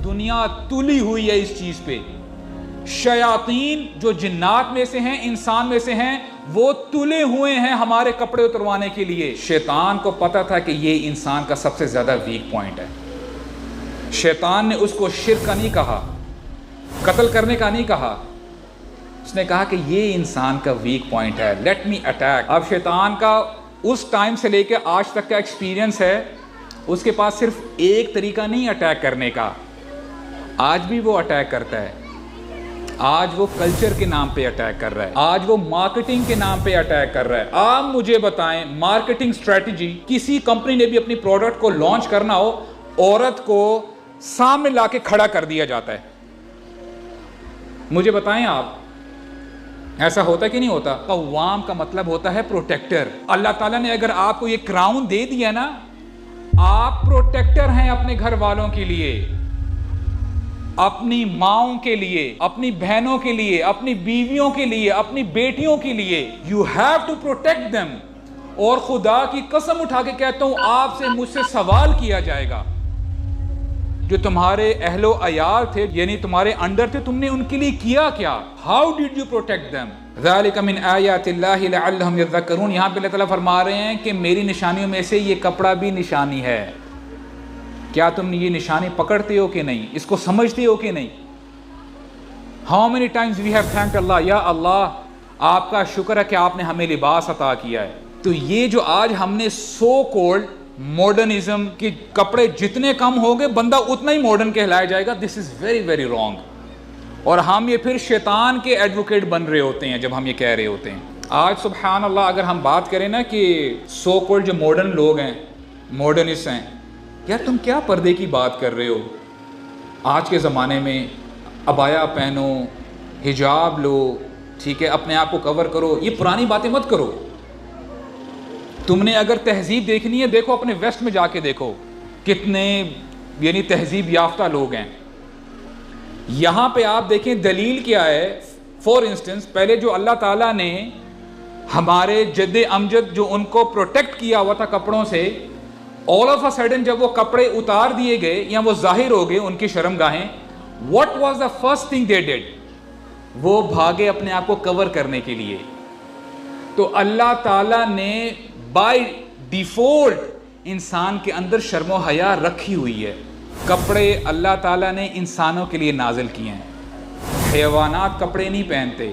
دنیا تلی ہوئی ہے اس چیز پہ. شیاطین جو جنات میں سے ہیں انسان میں سے ہیں وہ تلے ہوئے ہیں ہمارے کپڑے اتروانے کے لیے. شیطان کو پتا تھا کہ یہ انسان کا سب سے زیادہ ویک پوائنٹ ہے. شیطان نے اس کو شرک کا نہیں کہا, قتل کرنے کا نہیں کہا, اس نے کہا کہ یہ انسان کا ویک پوائنٹ ہے, لیٹ می اٹیک. اب شیطان کا اس ٹائم سے لے کے آج تک کا ایکسپیرینس ہے, اس کے پاس صرف ایک طریقہ نہیں اٹیک کرنے کا, آج بھی وہ اٹیک کرتا ہے. آج وہ کلچر کے نام پہ اٹیک کر رہا ہے, آج وہ مارکیٹنگ کے نام پہ اٹیک کر رہا ہے. آپ مجھے بتائیں مارکیٹنگ اسٹریٹجی, کسی کمپنی نے بھی اپنی پروڈکٹ کو لانچ کرنا ہو, عورت کو سامنے لا کے کھڑا کر دیا جاتا ہے. مجھے بتائیں آپ ایسا ہوتا کہ نہیں ہوتا؟ قوام کا مطلب ہوتا ہے پروٹیکٹر. اللہ تعالیٰ نے اگر آپ کو یہ کراؤن دے دیا نا, آپ پروٹیکٹر ہیں اپنے گھر والوں کے لیے, اپنی ماؤں کے لیے, اپنی بہنوں کے لیے, اپنی بیویوں کے لیے, اپنی بیٹیوں کے لیے. You have to protect them. اور خدا کی قسم اٹھا کے کہتا ہوں آپ سے مجھ سے سوال کیا جائے گا, جو تمہارے اہل و عیال تھے یعنی تمہارے انڈر تھے, تم نے ان کے لیے کیا کیا؟ How did you protect them? ذالک من آیات اللہ لعلہم یذکرون. یہاں پہ اللہ تعالیٰ فرما رہے ہیں کہ میری نشانیوں میں سے یہ کپڑا بھی نشانی ہے. کیا تم یہ نشانی پکڑتے ہو کہ نہیں, اس کو سمجھتے ہو کہ نہیں؟ How many times we have thanked اللہ, یا اللہ آپ کا شکر ہے کہ آپ نے ہمیں لباس عطا کیا ہے. تو یہ جو آج ہم نے سو کولڈ ماڈرنزم کے کپڑے جتنے کم ہوں گے بندہ اتنا ہی ماڈرن کہلایا جائے گا, دس از ویری ویری رانگ. اور ہم یہ پھر شیطان کے ایڈوکیٹ بن رہے ہوتے ہیں جب ہم یہ کہہ رہے ہوتے ہیں. آج سبحان اللہ اگر ہم بات کریں نا کہ سو کولڈ جو ماڈرن لوگ ہیں, ماڈرنسٹ ہیں, یار تم کیا پردے کی بات کر رہے ہو؟ آج کے زمانے میں عبایا پہنو, حجاب لو, ٹھیک ہے, اپنے آپ کو کور کرو, یہ پرانی باتیں مت کرو. تم نے اگر تہذیب دیکھنی ہے دیکھو اپنے ویسٹ میں جا کے دیکھو کتنے یعنی تہذیب یافتہ لوگ ہیں. یہاں پہ آپ دیکھیں دلیل کیا ہے. فار انسٹنس پہلے جو اللہ تعالیٰ نے ہمارے جد امجد جو ان کو پروٹیکٹ کیا ہوا تھا کپڑوں سے, all of a sudden جب وہ کپڑے اتار دیے گئے یا وہ ظاہر ہو گئے ان کی شرم گاہیں, what was the first thing they did? وہ بھاگے اپنے آپ کو کور کرنے کے لیے. تو اللہ تعالیٰ نے بائی ڈیفالٹ انسان کے اندر شرم و حیا رکھی ہوئی ہے. کپڑے اللہ تعالیٰ نے انسانوں کے لیے نازل کیے ہیں, حیوانات کپڑے نہیں پہنتے.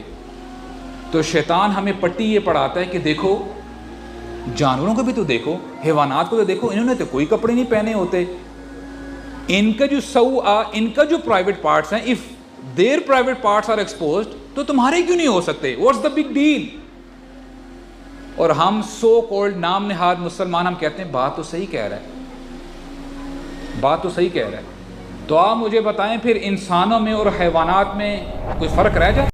تو شیطان ہمیں پٹی یہ پڑھاتا ہے کہ دیکھو جانوروں کو بھی تو دیکھو, حیوانات کو تو دیکھو, انہوں نے تو کوئی کپڑے نہیں پہنے ہوتے. ان کا جو ان کا جو پرائیویٹ پارٹس ہیں, if their private parts are exposed تو تمہارے کیوں نہیں ہو سکتے؟ What's the big deal? اور ہم سو کولڈ نام نہاد مسلمان ہم کہتے ہیں بات تو صحیح کہہ رہا ہے, بات تو صحیح کہہ رہا ہے. تو آپ مجھے بتائیں پھر انسانوں میں اور حیوانات میں کوئی فرق رہ جائے؟